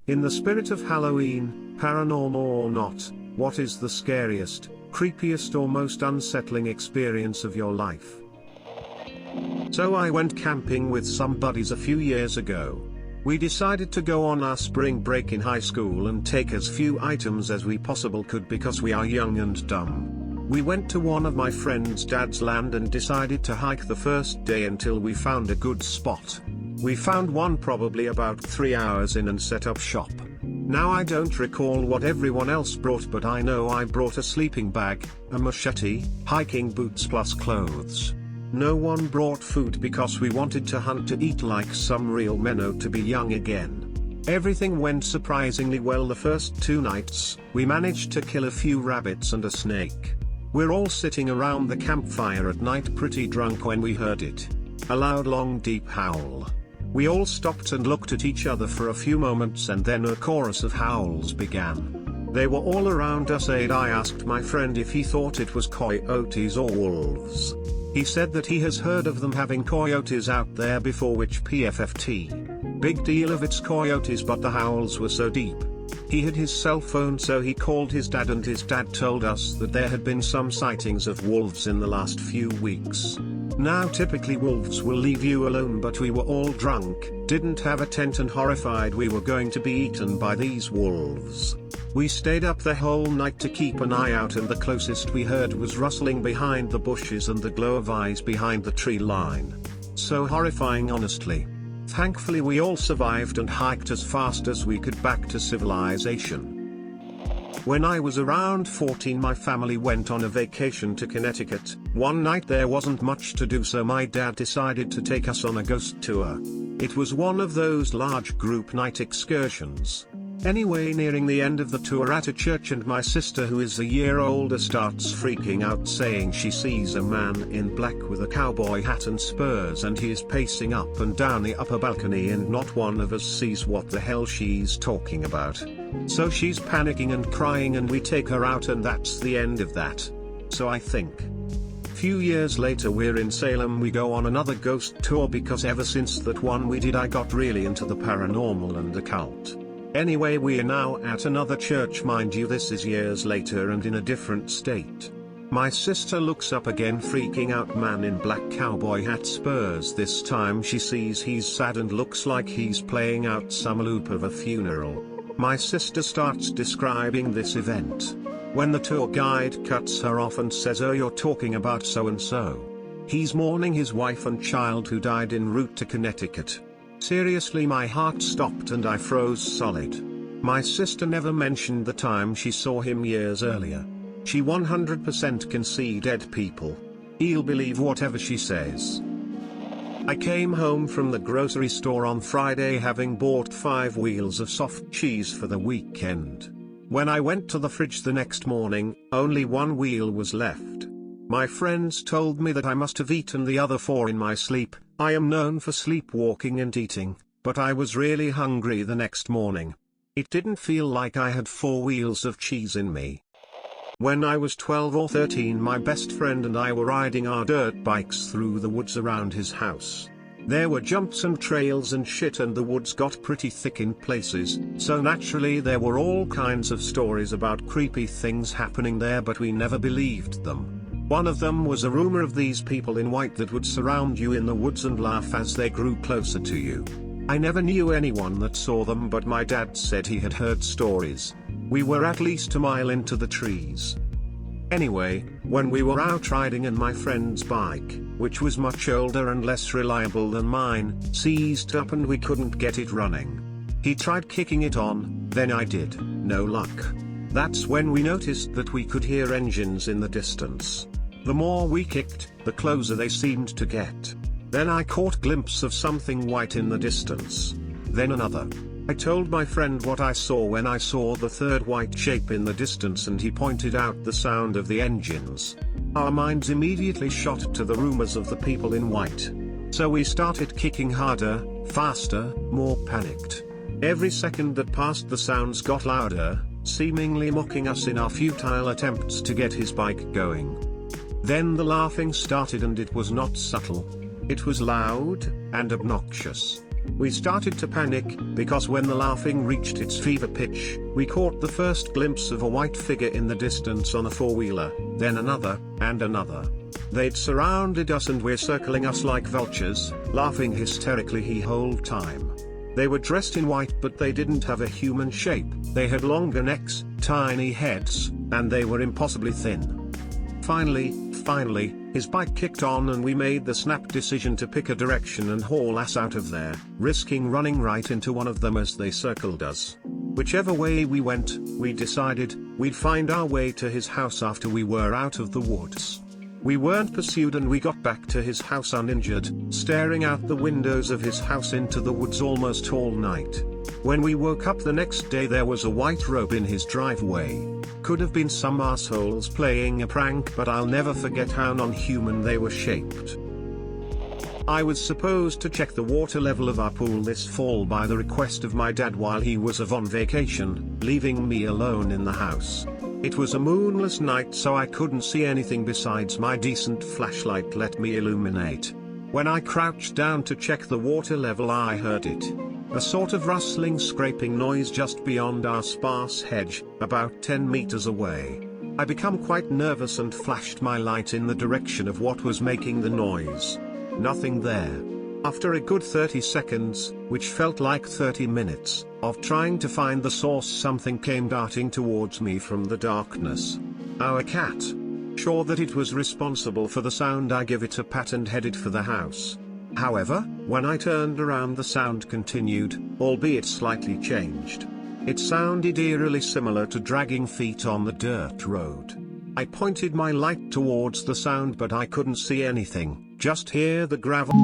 In the spirit of Halloween, paranormal or not, what is the scariest, creepiest or most unsettling experience of your life? So I went camping with some buddies a few years ago. We decided to go on our spring break in high school and take as few items as we possible could because we are young and dumb. We went to one of my friend's dad's land and decided to hike the first day until we found a good spot. We found one probably about 3 hours in and set up shop. Now I don't recall what everyone else brought, but I know I brought a sleeping bag, a machete, hiking boots plus clothes. No one brought food because we wanted to hunt to eat like some real men to be young again. Everything went surprisingly well the first 2 nights. We managed to kill a few rabbits and a snake. We're all sitting around the campfire at night pretty drunk when we heard it. A loud long deep howl. We all stopped and looked at each other for a few moments and then a chorus of howls began. They were all around us and I asked my friend if he thought it was coyotes or wolves. He said that he has heard of them having coyotes out there before, which PFFT. Big deal if it's coyotes, but the howls were so deep. He had his cell phone, so he called his dad and his dad told us that there had been some sightings of wolves in the last few weeks. Now typically wolves will leave you alone, but we were all drunk, didn't have a tent and horrified we were going to be eaten by these wolves. We stayed up the whole night to keep an eye out, and the closest we heard was rustling behind the bushes and the glow of eyes behind the tree line. So horrifying, honestly. Thankfully we all survived and hiked as fast as we could back to civilization. When I was around 14, my family went on a vacation to Connecticut. One night there wasn't much to do, so my dad decided to take us on a ghost tour. It was one of those large group night excursions. Anyway, nearing the end of the tour at a church, and my sister, who is a year older, starts freaking out, saying she sees a man in black with a cowboy hat and spurs, and he is pacing up and down the upper balcony, and not one of us sees what the hell she's talking about. So she's panicking and crying, and we take her out, and that's the end of that. So I think. Few years later we're in Salem, we go on another ghost tour because ever since that one we did I got really into the paranormal and occult. Anyway, we are now at another church, mind you, this is years later and in a different state. My sister looks up again, freaking out, man in black, cowboy hat, spurs. This time she sees he's sad and looks like he's playing out some loop of a funeral. My sister starts describing this event. When the tour guide cuts her off and says, "Oh, you're talking about so and so. He's mourning his wife and child who died en route to Connecticut." Seriously, my heart stopped and I froze solid. My sister never mentioned the time she saw him years earlier. She 100% can see dead people. I'll believe whatever she says. I came home from the grocery store on Friday, having bought 5 wheels of soft cheese for the weekend. When I went to the fridge the next morning, only 1 wheel was left. My friends told me that I must have eaten the other 4 in my sleep. I am known for sleepwalking and eating, but I was really hungry the next morning. It didn't feel like I had 4 wheels of cheese in me. When I was 12 or 13, my best friend and I were riding our dirt bikes through the woods around his house. There were jumps and trails and shit, and the woods got pretty thick in places, so naturally there were all kinds of stories about creepy things happening there, but we never believed them. One of them was a rumor of these people in white that would surround you in the woods and laugh as they grew closer to you. I never knew anyone that saw them, but my dad said he had heard stories. We were at least a mile into the trees. Anyway, when we were out riding and my friend's bike, which was much older and less reliable than mine, seized up and we couldn't get it running. He tried kicking it on, then I did, no luck. That's when we noticed that we could hear engines in the distance. The more we kicked, the closer they seemed to get. Then I caught a glimpse of something white in the distance. Then another. I told my friend what I saw when I saw the 3rd white shape in the distance, and he pointed out the sound of the engines. Our minds immediately shot to the rumors of the people in white. So we started kicking harder, faster, more panicked. Every second that passed the sounds got louder, seemingly mocking us in our futile attempts to get his bike going. Then the laughing started, and it was not subtle. It was loud and obnoxious. We started to panic, because when the laughing reached its fever pitch, we caught the first glimpse of a white figure in the distance on a four-wheeler, then another, and another. They'd surrounded us and were circling us like vultures, laughing hysterically the whole time. They were dressed in white, but they didn't have a human shape. They had longer necks, tiny heads, and they were impossibly thin. Finally, his bike kicked on and we made the snap decision to pick a direction and haul ass out of there, risking running right into one of them as they circled us. Whichever way we went, we decided we'd find our way to his house after we were out of the woods. We weren't pursued and we got back to his house uninjured, staring out the windows of his house into the woods almost all night. When we woke up the next day, there was a white robe in his driveway. Could have been some assholes playing a prank, but I'll never forget how non-human they were shaped. I was supposed to check the water level of our pool this fall by the request of my dad while he was on vacation, leaving me alone in the house. It was a moonless night, so I couldn't see anything besides my decent flashlight let me illuminate. When I crouched down to check the water level, I heard it. A sort of rustling, scraping noise just beyond our sparse hedge, about 10 meters away. I became quite nervous and flashed my light in the direction of what was making the noise. Nothing there. After a good 30 seconds, which felt like 30 minutes, of trying to find the source, something came darting towards me from the darkness. Our cat. Sure that it was responsible for the sound, I give it a pat and headed for the house. However, when I turned around, the sound continued, albeit slightly changed. It sounded eerily similar to dragging feet on the dirt road. I pointed my light towards the sound, but I couldn't see anything, just hear the gravel.